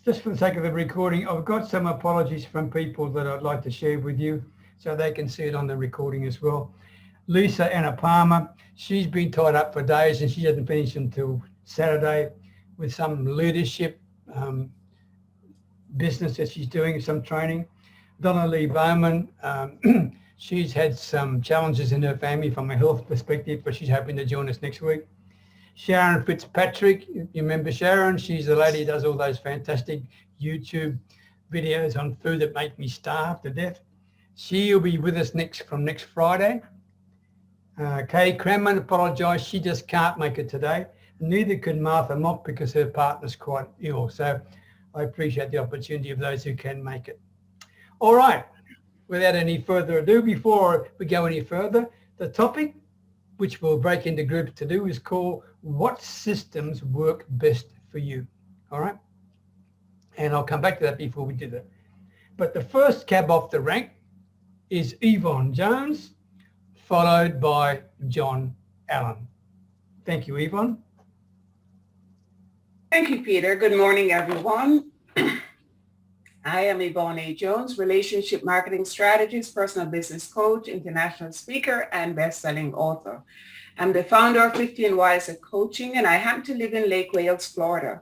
Just for the sake of the recording, I've got some apologies from people that I'd like to share with you so they can see it on the recording as well. Lisa Anna Palmer, she's been tied up for days and she hasn't finished until Saturday with some leadership business that she's doing, some training. Donna Lee Bowman, she's had some challenges in her family from a health perspective, but she's hoping to join us next week. Sharon Fitzpatrick, you remember Sharon? She's the lady who does all those fantastic YouTube videos on food that make me starve to death. She'll be with us from next Friday. Kay Cranman apologised, she just can't make it today. Neither could Martha Mock because her partner's quite ill. So I appreciate the opportunity of those who can make it. All right, without any further ado, before we go any further, the topic, which we'll break into groups to do, is called What Systems Work Best for You? All right? And I'll come back to that before we do that. But the first cab off the rank is Yvonne Jones, followed by John Allen. Thank you, Yvonne. Thank you, Peter. Good morning, everyone. I am Yvonne A Jones, relationship marketing strategist, personal business coach, international speaker, and best-selling author. I'm the founder of 15 Wiser Coaching, and I happen to live in Lake Wales, Florida.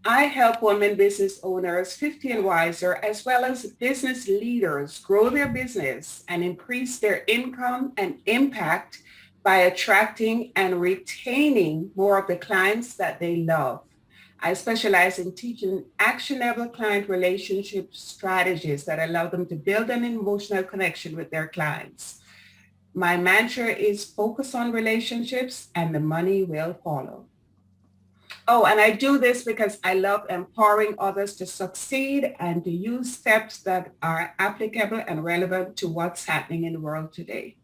I help women business owners 15 Wiser, as well as business leaders, grow their business and increase their income and impact by attracting and retaining more of the clients that they love. I specialize in teaching actionable client relationship strategies that allow them to build an emotional connection with their clients. My mantra is focus on relationships and the money will follow. Oh, and I do this because I love empowering others to succeed and to use steps that are applicable and relevant to what's happening in the world today.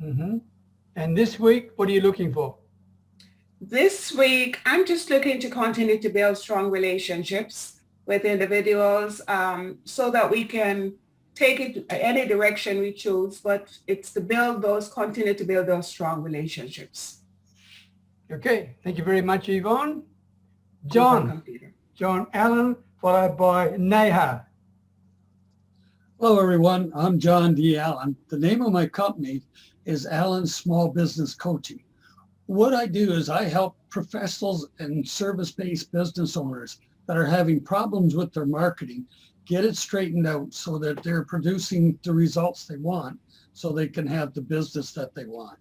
Mm-hmm. And this week, what are you looking for? This week, I'm just looking to continue to build strong relationships with individuals so that we can take it any direction we choose, but it's to continue to build those strong relationships. Okay, thank you very much, Yvonne. John Allen, followed by Neha. Hello, everyone. I'm John D. Allen. The name of my company is Allen Small Business Coaching. What I do is I help professionals and service-based business owners that are having problems with their marketing get it straightened out so that they're producing the results they want so they can have the business that they want.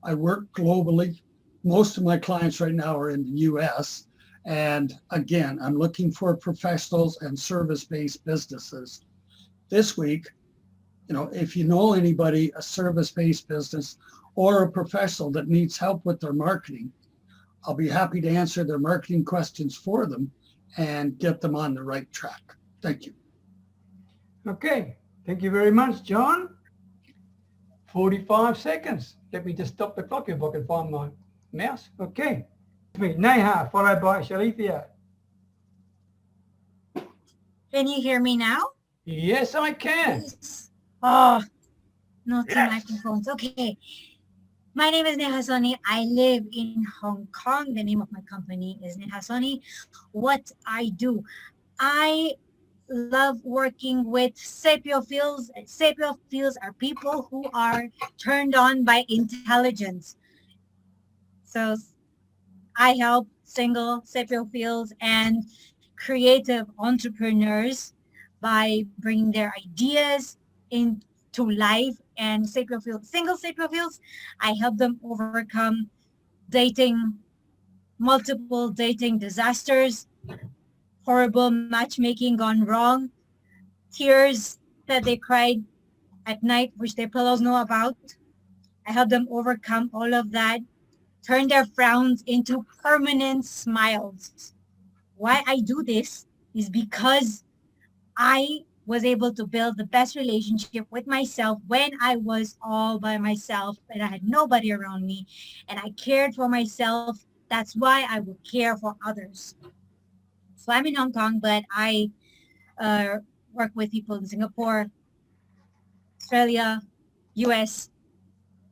I work globally. Most of my clients right now are in the US. And again, I'm looking for professionals and service-based businesses. This week, if you know anybody, a service-based business or a professional that needs help with their marketing, I'll be happy to answer their marketing questions for them and get them on the right track. Thank you. Okay, thank you very much, John. 45 seconds. Let me just stop the clock if I can find my mouse. Okay. Neha, followed by Shalethea. Can you hear me now? Yes, I can. Yes. Oh, no two microphones. Okay. My name is Neha Sonney. I live in Hong Kong. The name of my company is Neha Sonney. What I do, I love working with sapiophiles. Sapiophiles are people who are turned on by intelligence. So I help single sapiophiles and creative entrepreneurs by bringing their ideas into life. And single sapiophiles, I help them overcome multiple dating disasters, horrible matchmaking gone wrong, tears that they cried at night, which their pillows know about. I help them overcome all of that, turn their frowns into permanent smiles. Why I do this is because I was able to build the best relationship with myself when I was all by myself and I had nobody around me, and I cared for myself. That's why I will care for others. So I'm in Hong Kong, but I work with people in Singapore, Australia, US.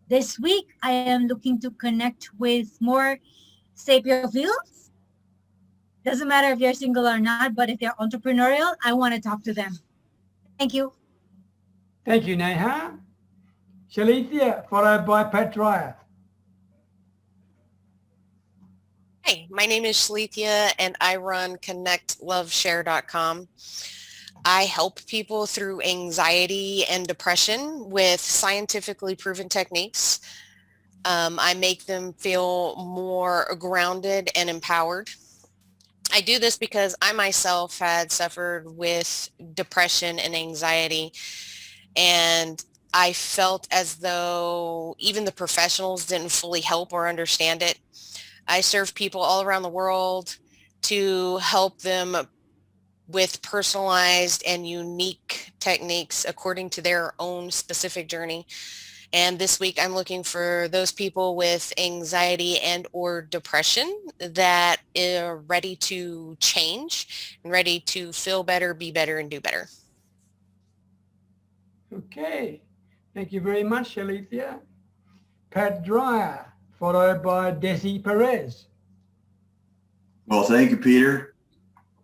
This week, I am looking to connect with more sapiophiles Doesn't matter if they're single or not, but if they're entrepreneurial, I want to talk to them. Thank you. Thank you, Neha. Shalethea, followed by Pat Dreyer. Hi, my name is Shalethea and I run connectloveshare.com. I help people through anxiety and depression with scientifically proven techniques. I make them feel more grounded and empowered. I do this because I myself had suffered with depression and anxiety, and I felt as though even the professionals didn't fully help or understand it. I serve people all around the world to help them with personalized and unique techniques according to their own specific journey. And this week I'm looking for those people with anxiety and or depression that are ready to change and ready to feel better, be better, and do better. Okay. Thank you very much, Shalethea. Pat Dreyer, followed by Desi Perez. Well, thank you, Peter.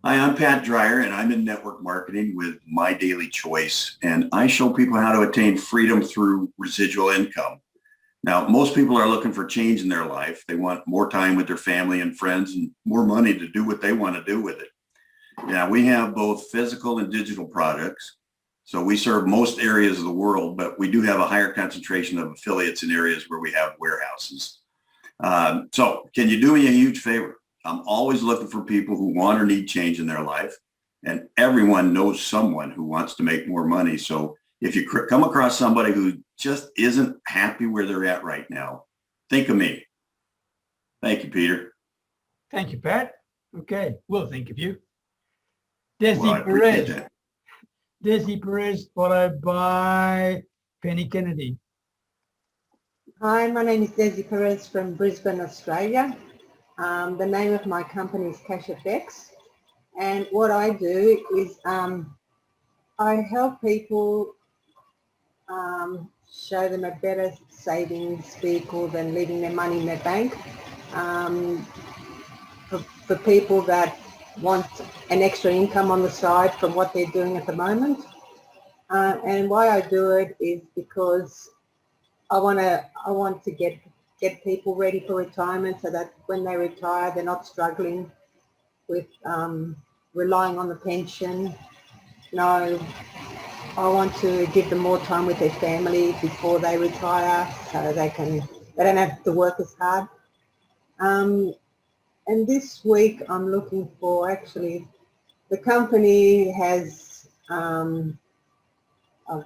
Hi, I'm Pat Dreyer, and I'm in network marketing with My Daily Choice, and I show people how to attain freedom through residual income. Now, most people are looking for change in their life. They want more time with their family and friends and more money to do what they want to do with it. Yeah, we have both physical and digital products. So we serve most areas of the world, but we do have a higher concentration of affiliates in areas where we have warehouses. So can you do me a huge favor? I'm always looking for people who want or need change in their life, and everyone knows someone who wants to make more money. So if you come across somebody who just isn't happy where they're at right now, think of me. Thank you, Peter. Thank you, Pat. Okay, we'll think of you. Desi Well, I appreciate Perez. that. Desi Perez, followed by Penny Kennedy. Hi, my name is Desi Perez from Brisbane, Australia. The name of my company is CashFX, and what I do is I help people show them a better savings vehicle than leaving their money in their bank. For people that want an extra income on the side from what they're doing at the moment. And why I do it is because I want to get people ready for retirement so that when they retire, they're not struggling with relying on the pension. No, I want to give them more time with their family before they retire so they don't have to work as hard. And this week I'm looking for, actually, the company has,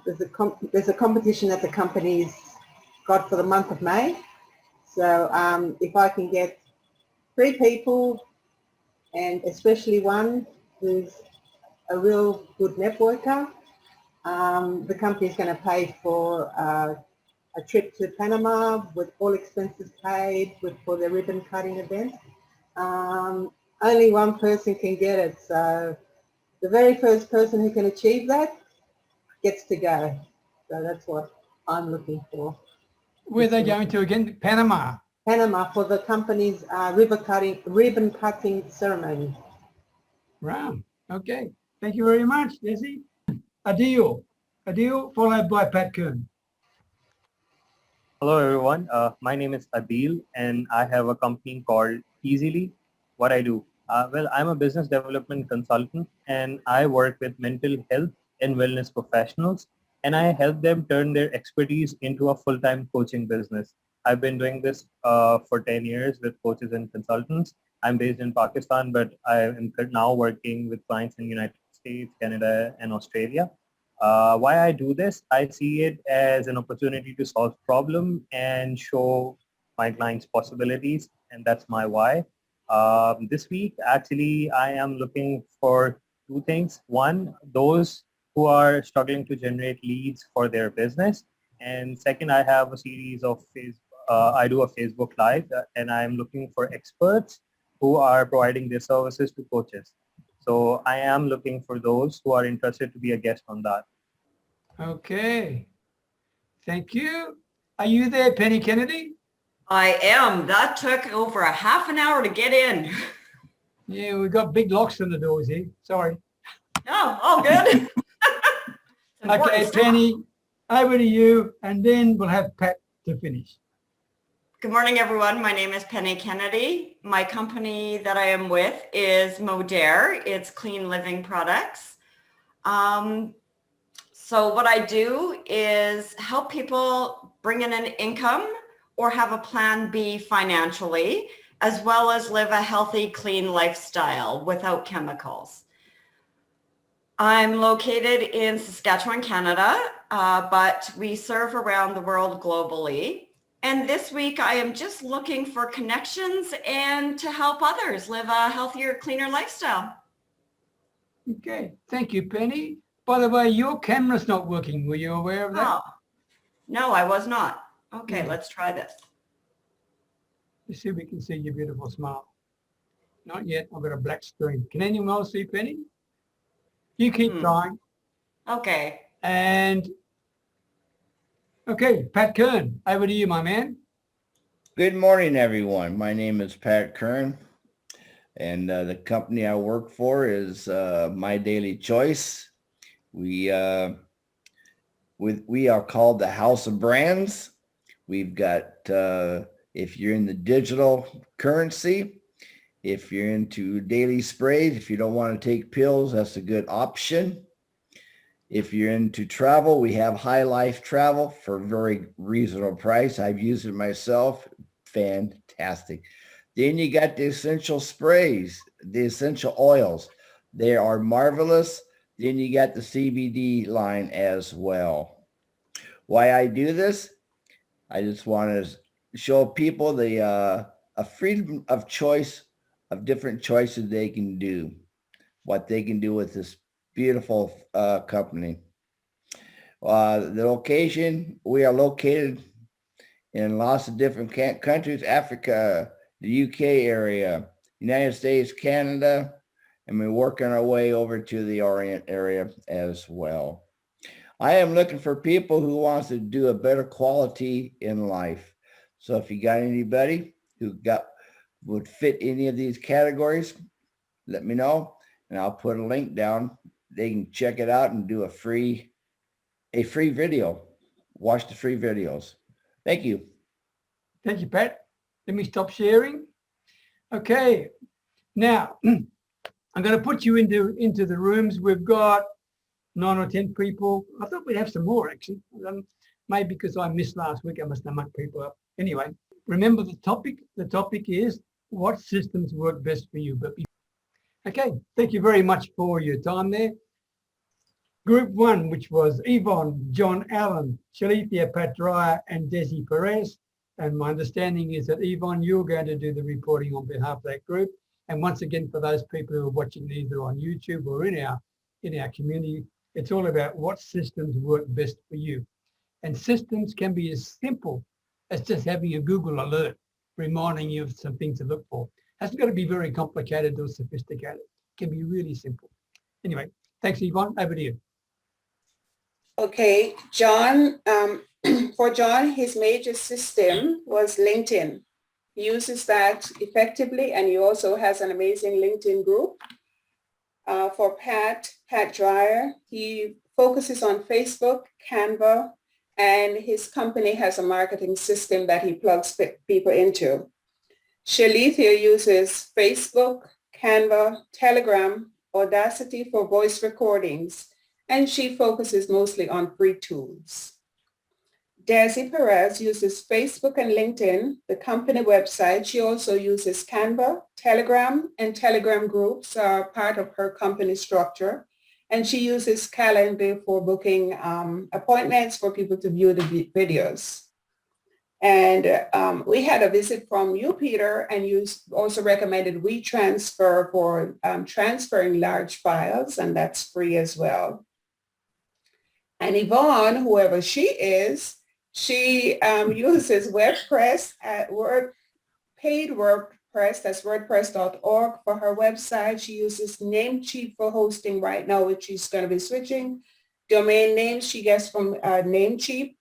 there's a competition that the company's got for the month of May. So if I can get 3 people, and especially one who's a real good networker, the company's going to pay for a trip to Panama with all expenses paid for the ribbon cutting event. Only one person can get it. So the very first person who can achieve that gets to go. So that's what I'm looking for. Where are they going to again? Panama. Panama for the company's ribbon cutting ceremony. Wow. Okay. Thank you very much, Desi. Adeel, followed by Pat Kern. Hello, everyone. My name is Adeel, and I have a company called Easily. What I do? Well, I'm a business development consultant, and I work with mental health and wellness professionals, and I help them turn their expertise into a full-time coaching business. I've been doing this for 10 years with coaches and consultants. I'm based in Pakistan, but I am now working with clients in the United States, Canada, and Australia. Why I do this, I see it as an opportunity to solve problem and show my clients possibilities, and that's my why. This week, actually, I am looking for 2 things. One, those who are struggling to generate leads for their business. And second, I have a series of I do a Facebook Live, and I'm looking for experts who are providing their services to coaches. So I am looking for those who are interested to be a guest on that. Okay. Thank you. Are you there, Penny Kennedy? I am. That took over a half an hour to get in. Yeah, we've got big locks on the doors here. Sorry. Oh, good. Okay, Penny, over to you, and then we'll have Pat to finish. Good morning, everyone. My name is Penny Kennedy. My company that I am with is Modere. It's clean living products. So what I do is help people bring in an income or have a plan B financially, as well as live a healthy, clean lifestyle without chemicals. I'm located in Saskatchewan, Canada, but we serve around the world globally. And this week I am just looking for connections and to help others live a healthier, cleaner lifestyle. Okay, thank you, Penny. By the way, your camera's not working. Were you aware of that? Oh, no, I was not. Okay, Yeah. let's try this. Let's see if we can see your beautiful smile. Not yet. I've got a black screen. Can anyone else see Penny? You keep trying. Okay. And okay, Pat Kern, over to you, my man. Good morning, everyone. My name is Pat Kern, and the company I work for is My Daily Choice. We are called the House of Brands. We've got, if you're in the digital currency, if you're into daily sprays, if you don't want to take pills, that's a good option. If you're into travel, we have High Life Travel for a very reasonable price. I've used it myself. Fantastic. Then you got the essential sprays, the essential oils. They are marvelous. Then you got the CBD line as well. Why I do this? I just want to show people the a freedom of choice of different choices they can do, what they can do with this beautiful company. The location, we are located in lots of different countries, Africa, the UK area, United States, Canada, and we're working our way over to the Orient area as well. I am looking for people who wants to do a better quality in life. So if you got anybody who would fit any of these categories, let me know, and I'll put a link down. They can check it out and do a free video. Watch the free videos. Thank you. Thank you, Pat. Let me stop sharing. Okay, now I'm going to put you into the rooms. We've got 9 or 10 people. I thought we'd have some more actually. Maybe because I missed last week, I must have mucked people up. Anyway, remember the topic. The topic is what systems work best for you. Okay, thank you very much for your time there. Group 1, which was Yvonne, John Allen, Shalethea, Pat Dryer, and Desi Perez. And my understanding is that Yvonne, you're going to do the reporting on behalf of that group. And once again, for those people who are watching either on YouTube or in our community, it's all about what systems work best for you. And systems can be as simple as just having a Google alert reminding you of some things to look for. Hasn't got to be very complicated or sophisticated. It can be really simple. Anyway, thanks, Yvonne. Over to you. Okay, John, for John, his major system was LinkedIn. He uses that effectively, and he also has an amazing LinkedIn group. For Pat Dryer, he focuses on Facebook, Canva, and his company has a marketing system that he plugs people into. Shalethea uses Facebook, Canva, Telegram, Audacity for voice recordings, and she focuses mostly on free tools. Desi Perez uses Facebook and LinkedIn, the company website. She also uses Canva, Telegram, and Telegram groups are part of her company structure. And she uses Calendar for booking appointments for people to view the videos. And we had a visit from you, Peter, and you also recommended WeTransfer for transferring large files, and that's free as well. And Yvonne, whoever she is, she uses WordPress paid WordPress, that's wordpress.org for her website. She uses Namecheap for hosting right now, which she's going to be switching. Domain names she gets from Namecheap.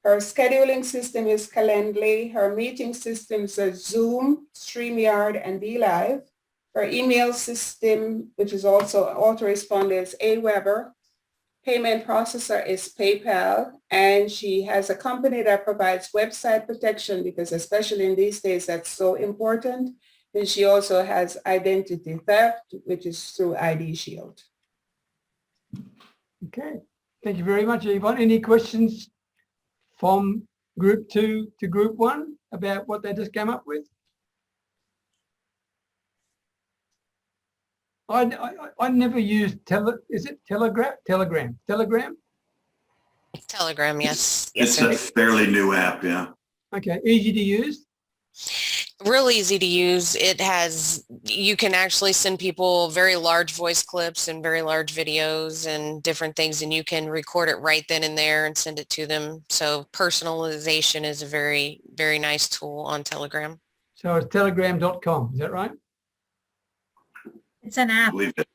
Her scheduling system is Calendly. Her meeting systems are Zoom, StreamYard, and DLive. Her email system, which is also autoresponder, is Aweber. Payment processor is PayPal, and she has a company that provides website protection because especially in these days, that's so important. And she also has identity theft, which is through ID Shield. Okay. Thank you very much, Yvonne. Any questions from group 2 to group 1 about what they just came up with? I never used is it Telegram? Telegram? Telegram, yes. Yes, It's sir. a fairly new app, yeah. Okay, easy to use? Real easy to use. It has, you can actually send people very large voice clips and very large videos and different things, and you can record it right then and there and send it to them. So personalization is a very, very nice tool on Telegram. So it's telegram.com, is that right? It's an I app. believe it.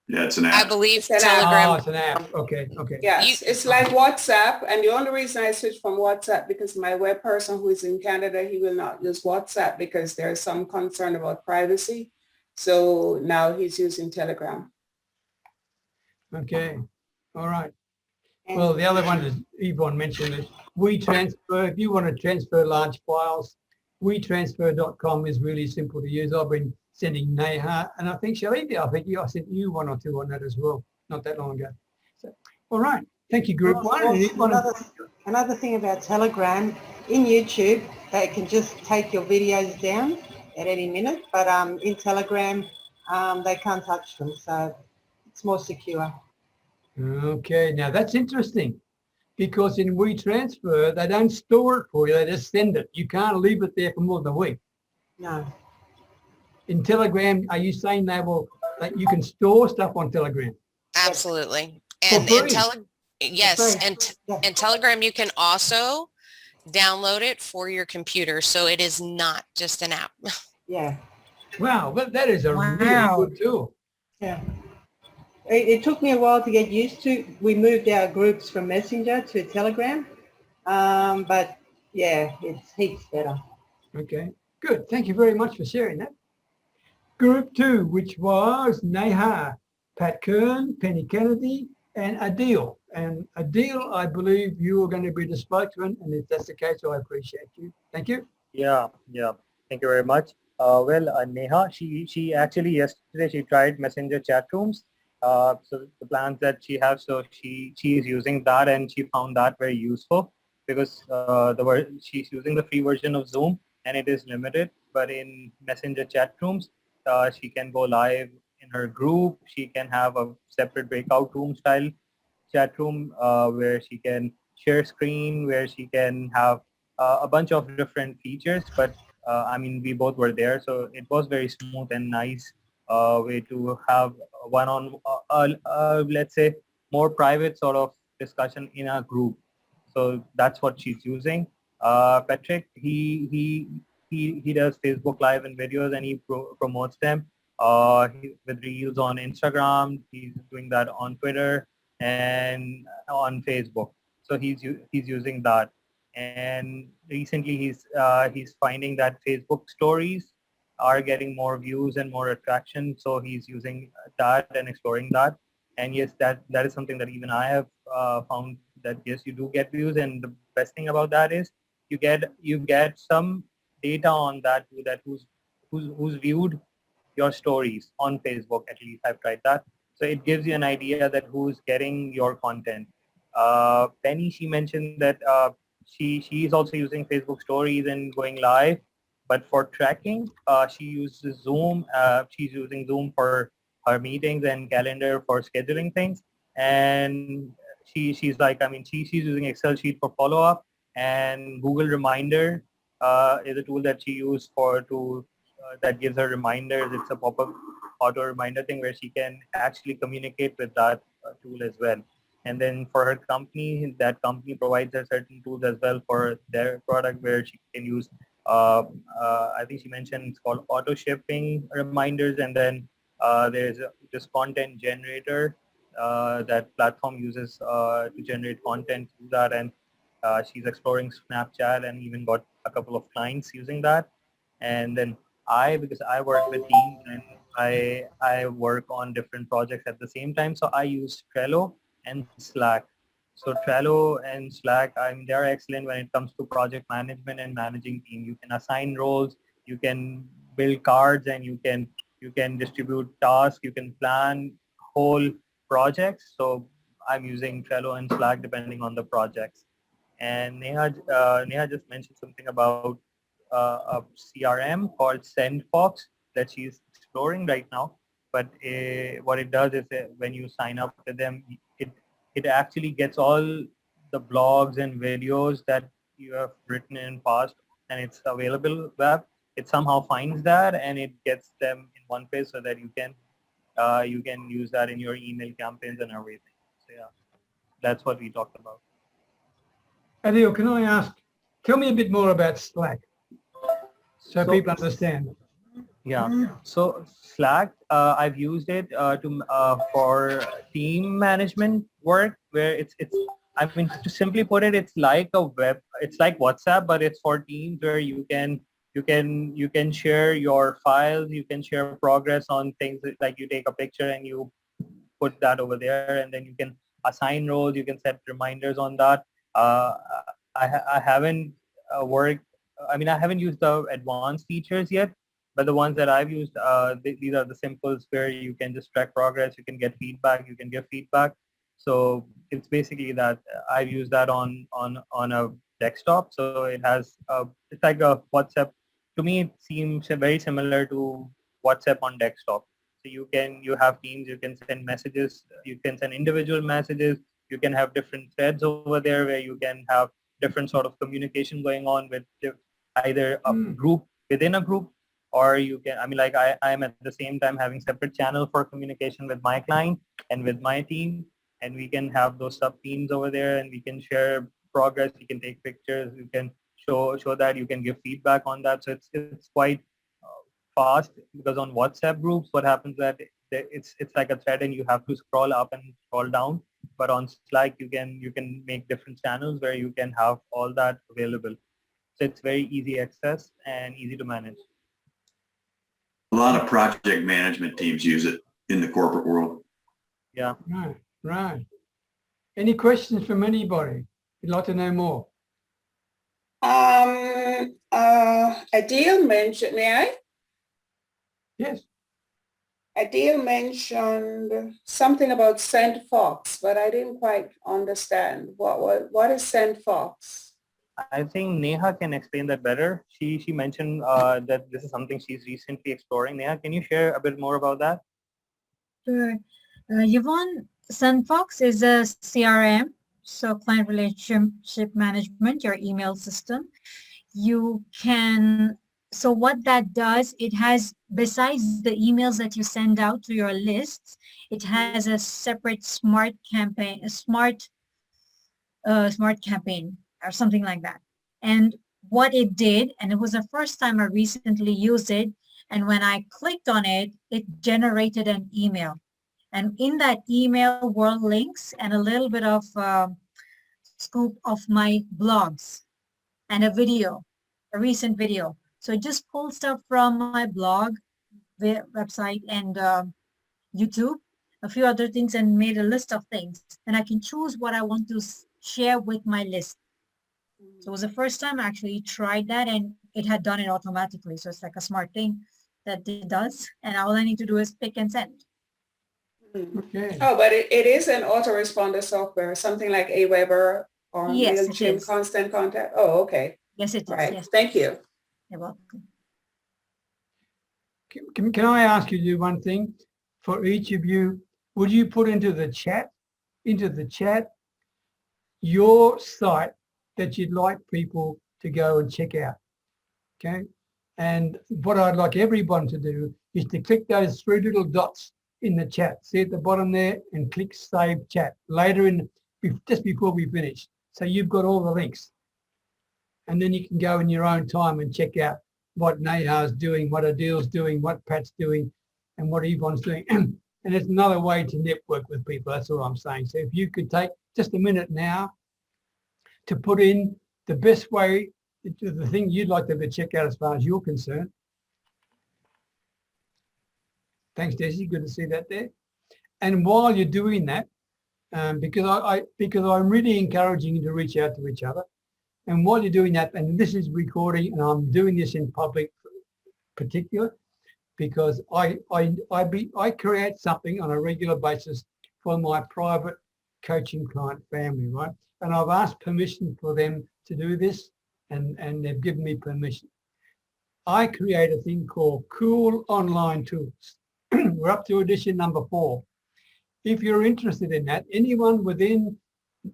Yeah, it's an I app. believe It's an app. Telegram. Oh, it's an app. Okay, okay. Yes, it's like WhatsApp. And the only reason I switched from WhatsApp because my web person who is in Canada, he will not use WhatsApp because there's some concern about privacy. So now he's using Telegram. Okay, all right. And Well, the other one is Yvonne mentioned is WeTransfer. If you want to transfer large files, WeTransfer.com is really simple to use. I've been sending Neha, and I think Shalethea, I sent you 1 or 2 on that as well, not that long ago. So, all right. Thank you, group 1. another thing about Telegram, in YouTube, they can just take your videos down at any minute, but in Telegram, they can't touch them, so it's more secure. Okay, now that's interesting because in WeTransfer, they don't store it for you, they just send it. You can't leave it there for more than a week. No. In Telegram, are you saying that you can store stuff on Telegram? Absolutely. For And, free? yes, free. and Telegram, you can also download it for your computer. So it is not just an app. Yeah. Wow, that is a really good tool. Yeah. It took me a while to get used to. We moved our groups from Messenger to Telegram, but yeah, it's heaps better. Okay, good. Thank you very much for sharing that. Group 2, which was Neha, Pat Kern, Penny Kennedy, and Adeel. And Adeel, I believe you are going to be the spokesman, and if that's the case, I appreciate you. Thank you. Yeah. Thank you very much. Neha, she actually yesterday she tried Messenger chat rooms. So the plans that she has, so she is using that, and she found that very useful because she's using the free version of Zoom, and it is limited. But in Messenger chat rooms, she can go live in her group. She can have a separate breakout room style chat room where she can share screen, where she can have a bunch of different features. But I mean, we both were there, so it was very smooth and nice way to have let's say, more private sort of discussion in a group. So that's what she's using. Patrick, he does Facebook Live and videos, and he promotes them with reels on Instagram. He's doing that on Twitter and on Facebook. So he's using that. And recently he's finding that Facebook stories are getting more views and more attraction. So he's using that and exploring that. And yes, that is something that even I have found that yes, you do get views. And the best thing about that is you get some data on that who's viewed your stories on Facebook. At least I've tried that. So it gives you an idea that who's getting your content. Penny, she mentioned that she's also using Facebook stories and going live. But for tracking, she uses Zoom. She's using Zoom for her meetings and calendar for scheduling things. And she's using Excel sheet for follow-up. And Google Reminder is a tool that she used that gives her reminders. It's a pop-up auto reminder thing where she can actually communicate with that tool as well. And then for her company, that company provides her certain tools as well for their product where she can use, I think she mentioned it's called auto shipping reminders. And then there's this content generator that platform uses to generate content through that. And she's exploring Snapchat and even got a couple of clients using that. And then because I work with teams, and I work on different projects at the same time. So I use Trello and Slack. So Trello and Slack, I mean, they're excellent when it comes to project management and managing team. You can assign roles, you can build cards, and you can distribute tasks, you can plan whole projects. So I'm using Trello and Slack depending on the projects. And Neha just mentioned something about a CRM called SendFox that she's exploring right now. But what it does is when you sign up with them, it actually gets all the blogs and videos that you have written in past, and it's available web. It somehow finds that and it gets them in one place so that you can use that in your email campaigns and everything. So yeah, that's what we talked about. Adeel, can I ask, tell me a bit more about Slack so people understand. Yeah. So Slack, I've used it for team management work, where it's. I mean, to simply put it, it's like it's like WhatsApp, but it's for teams where you can share your files, you can share progress on things, like you take a picture and you put that over there, and then you can assign roles, you can set reminders on that. Uh, I haven't worked. I mean, I haven't used the advanced features yet, but the ones that I've used, these are the simples where you can just track progress, you can get feedback, you can give feedback. So it's basically that I've used that on a desktop. So it has it's like a WhatsApp. To me, it seems very similar to WhatsApp on desktop. So you have teams, you can send messages, you can send individual messages, you can have different threads over there where you can have different sort of communication going on with either a group within a group, or you can, I mean, like I'm at the same time having separate channel for communication with my client and with my team, and we can have those sub teams over there and we can share progress, you can take pictures, you can show that, you can give feedback on that. So it's quite fast, because on WhatsApp groups, what happens that it's like a thread and you have to scroll up and scroll down. But on Slack, you can make different channels where you can have all that available. So it's very easy access and easy to manage. A lot of project management teams use it in the corporate world. Yeah. Right. Any questions from anybody? You'd like to know more? Adeel mentioned, may I? Yes. Adeel mentioned something about SendFox, but I didn't quite understand. What is SendFox? I think Neha can explain that better. She mentioned that this is something she's recently exploring. Neha, can you share a bit more about that? Sure. Yvonne, SendFox is a CRM, so client relationship management, your email system. So what that does, it has, besides the emails that you send out to your lists, it has a separate smart campaign or something like that. And what it did, and it was the first time I recently used it, and when I clicked on it, it generated an email. And in that email were links and a little bit of scoop of my blogs and a recent video. So it just pulled stuff from my blog, website, and YouTube, a few other things, and made a list of things. And I can choose what I want to share with my list. So it was the first time I actually tried that, and it had done it automatically. So it's like a smart thing that it does. And all I need to do is pick and send. Okay. Oh, but it is an autoresponder software, something like Aweber or Yes, it MailChimp is. Constant Contact. Oh, okay. Yes, it is. All right. Yes. Thank you. You're welcome. Can I ask you to do one thing? For each of you, would you put into the chat your site that you'd like people to go and check out? Okay. And what I'd like everyone to do is to click those three little dots in the chat. See at the bottom there, and click Save Chat later just before we finish. So you've got all the links. And then you can go in your own time and check out what Neha's doing, what Adeel's doing, what Pat's doing, and what Yvonne's doing. And it's another way to network with people. That's all I'm saying. So if you could take just a minute now to put in the best way, the thing you'd like them to check out as far as you're concerned. Thanks, Desi. Good to see that there. And while you're doing that, because I'm really encouraging you to reach out to each other. And while you're doing that, and this is recording, and I'm doing this in public particular, because I create something on a regular basis for my private coaching client family, right? And I've asked permission for them to do this, and they've given me permission. I create a thing called Cool Online Tools. We're up to edition number 4. If you're interested in that, anyone within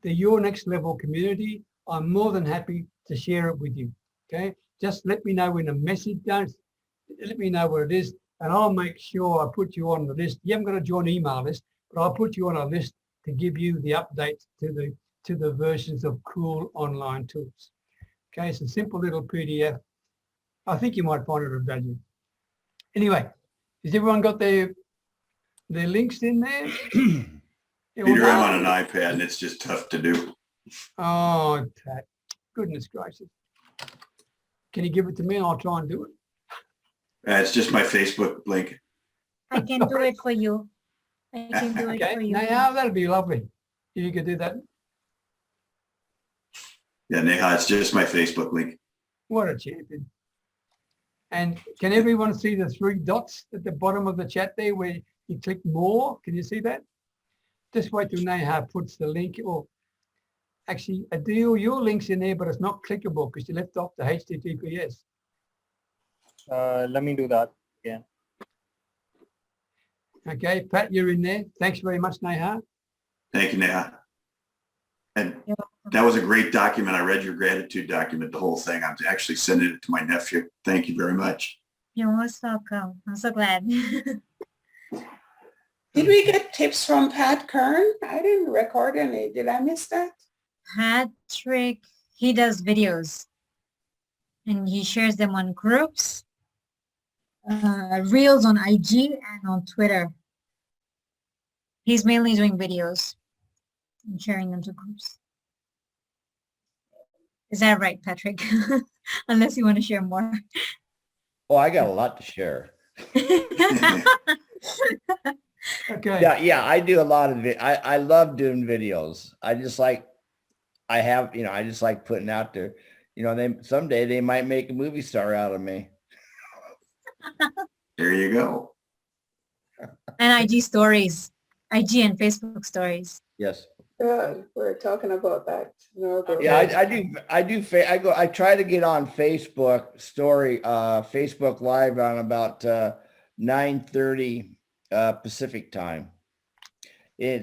the Your Next Level community, I'm more than happy to share it with you, okay? Just let me know in a message, let me know what it is, and I'll make sure I put you on the list. You haven't got to join an email list, but I'll put you on a list to give you the updates to the versions of Cool Online Tools. Okay, it's a simple little PDF. I think you might find it of value. Anyway, has everyone got their links in there? Peter, I'm on an iPad and it's just tough to do. Oh, goodness gracious. Can you give it to me and I'll try and do it? It's just my Facebook link. I can do it for you. I can do it for you. Now, that'd be lovely if you could do that. Yeah, Neha, it's just my Facebook link. What a champion. And can everyone see the 3 dots at the bottom of the chat there where you click more? Can you see that? Just wait till Neha puts the link, or actually, Adeel, your link's in there, but it's not clickable because you left off the HTTPS. Let me do that again. Okay, Pat, you're in there. Thanks very much, Neha. Thank you, Neha. And that was a great document. I read your gratitude document, the whole thing. I'm actually sending it to my nephew. Thank you very much. You're most welcome. I'm so glad. Did we get tips from Pat Kern? I didn't record any. Did I miss that? Patrick, he does videos and he shares them on groups, reels on IG and on Twitter. He's mainly doing videos and sharing them to groups. Is that right, Patrick? Unless you want to share more. Oh, I got a lot to share. Okay. Yeah, I do a lot of it. I love doing videos. I just like putting out there, someday they might make a movie star out of me. There you go. And IG stories, IG and Facebook stories. Yes. Good. We're talking about that. Yeah, I try to get on Facebook story, Facebook Live on about 9:30 Pacific time.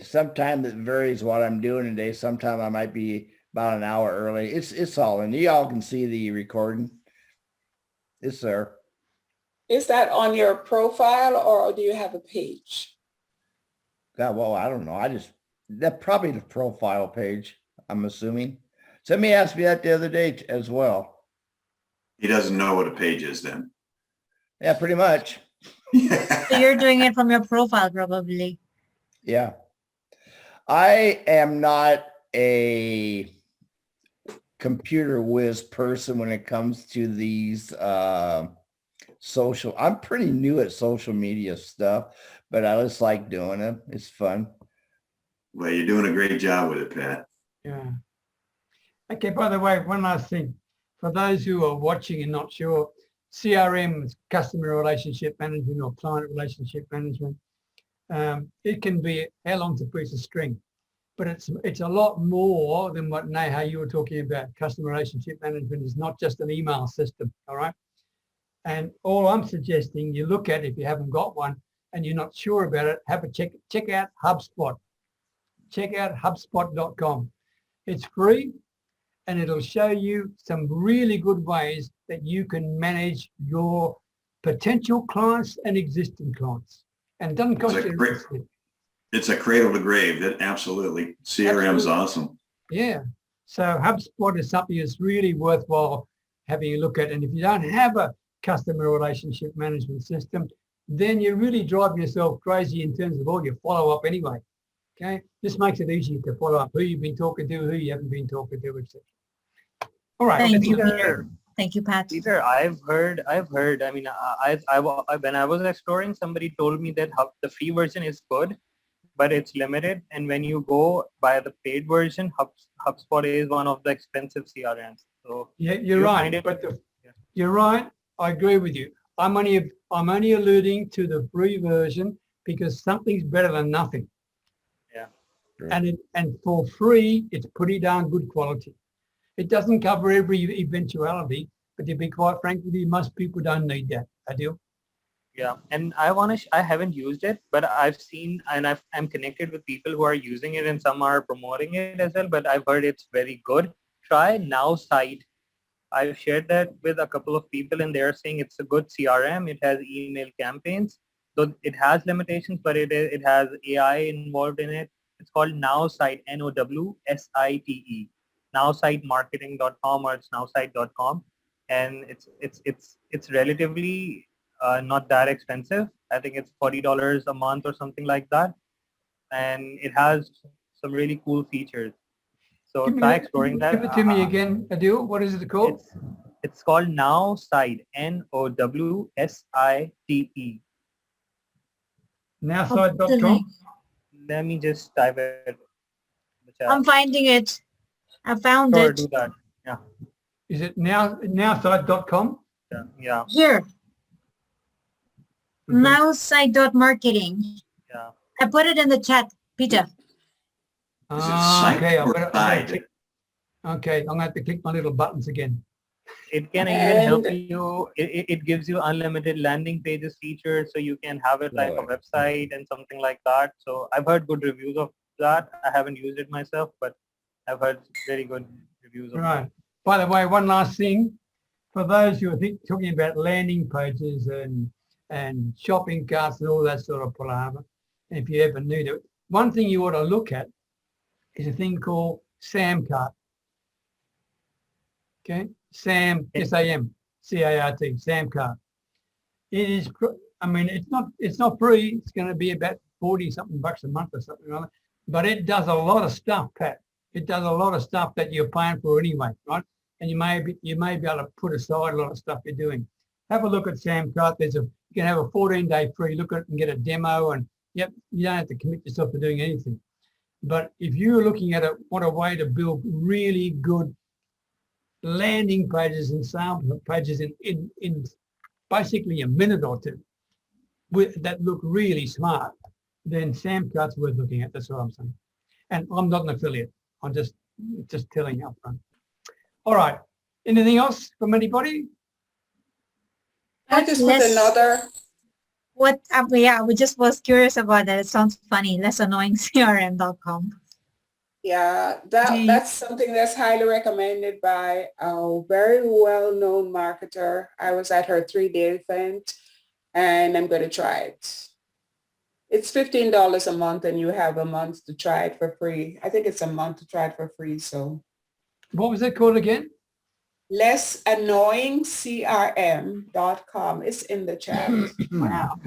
Sometimes it varies what I'm doing today. Sometimes I might be about an hour early. It's all in. Y'all can see the recording. It's there. Is that on your profile or do you have a page? God, well, I don't know. That's probably the profile page, I'm assuming. Somebody asked me that the other day as well. He doesn't know what a page is then. Yeah, pretty much. So you're doing it from your profile, probably. Yeah. I am not a computer whiz person when it comes to these social. I'm pretty new at social media stuff, but I just like doing it. It's fun. Well, you're doing a great job with it, Pat. Yeah. Okay, by the way, one last thing. For those who are watching and not sure, CRM is customer relationship management or client relationship management. It can be, how long's a piece of string? But it's a lot more than what Neha, you were talking about. Customer relationship management is not just an email system, all right? And all I'm suggesting you look at, if you haven't got one and you're not sure about it, have a check out HubSpot. Check out HubSpot.com. It's free and it'll show you some really good ways that you can manage your potential clients and existing clients. And it doesn't cost you. It's a cradle to grave. That absolutely. CRM is awesome. Yeah. So HubSpot is something that's really worthwhile having a look at. And if you don't have a customer relationship management system, then you really drive yourself crazy in terms of all your follow-up anyway. Okay, this makes it easier to follow up who you've been talking to, who you haven't been talking to, etc. All right, Thank you, Peter. Thank you, Pat. Peter, I've heard. I mean, when I was exploring, somebody told me that the free version is good, but it's limited. And when you go buy the paid version, HubSpot is one of the expensive CRMs. So Yeah, you're right. You're right. I agree with you. I'm only alluding to the free version because something's better than nothing. Yeah. Sure. And for free, it's pretty darn good quality. It doesn't cover every eventuality, but to be quite frank with you, most people don't need that. Adeel? Yeah, and I haven't used it, but I've seen and I'm connected with people who are using it and some are promoting it as well, but I've heard it's very good. Try Now Site. I've shared that with a couple of people and they're saying it's a good CRM. It has email campaigns. So it has limitations, but it has AI involved in it. It's called Now Site, Nowsite, nowsitemarketing.com, or it's nowsite.com. And it's relatively not that expensive. I think it's $40 a month or something like that. And it has some really cool features. So try exploring that. Give it to me again, Adeel. What is it called? It's called Now Site, Nowsite. Nowsite.com? Let me just type it in the chat. I'm finding it. I found Sure, it. do that. Yeah. Is it nowsite.com? Yeah. Here. Nowsite.marketing. Yeah. I put it in the chat, Peter. Okay, I'm gonna have to click my little buttons again. It can even help you. It gives you unlimited landing pages feature, so you can have it like a website and something like that. So I've heard good reviews of that. I haven't used it myself, but I've heard very good reviews of it. Right. By the way, one last thing. For those who are talking about landing pages and shopping carts and all that sort of palaver, if you ever need it, one thing you ought to look at is a thing called SAMcart. Okay, SAM, S-A-M, C-A-R-T, SAMcart. It is, I mean, it's not free. It's going to be about 40 something bucks a month or something like that. But it does a lot of stuff, Pat. It does a lot of stuff that you're paying for anyway, right? And you may be able to put aside a lot of stuff you're doing. Have a look at SAMcart. You can have a 14-day free look at it and get a demo, and yep, you don't have to commit yourself to doing anything. But if you're looking at it, what a way to build really good landing pages and sample pages in basically a minute or two that look really smart, then SAMcart's worth looking at. That's what I'm saying. And I'm not an affiliate. I'm just telling you up front. All right. Anything else from anybody? I just put another. We just was curious about that. It sounds funny. LessAnnoyingCRM.com. Yeah, that's something that's highly recommended by a very well-known marketer. I was at her 3-day event and I'm going to try it. It's $15 a month and you have a month to try it for free. I think it's a month to try it for free. So what was it called again? LessAnnoyingCRM.com. It's in the chat. Wow.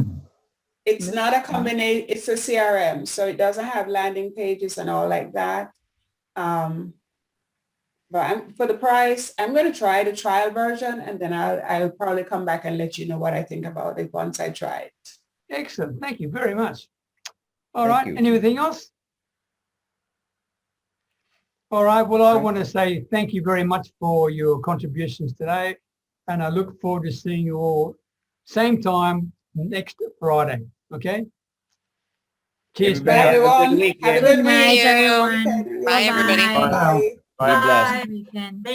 It's not a combination, it's a CRM, so it doesn't have landing pages and all like that. But for the price, I'm going to try the trial version and then I'll probably come back and let you know what I think about it once I try it. Excellent. Thank you very much. All right. Anything else? All right. Well, I want to say thank you very much for your contributions today. And I look forward to seeing you all same time next Friday. Okay? Cheers. Bye, everyone. Have a good Night, week. everyone. Bye, everybody. Bye. Bye. Bye. Bless. Weekend.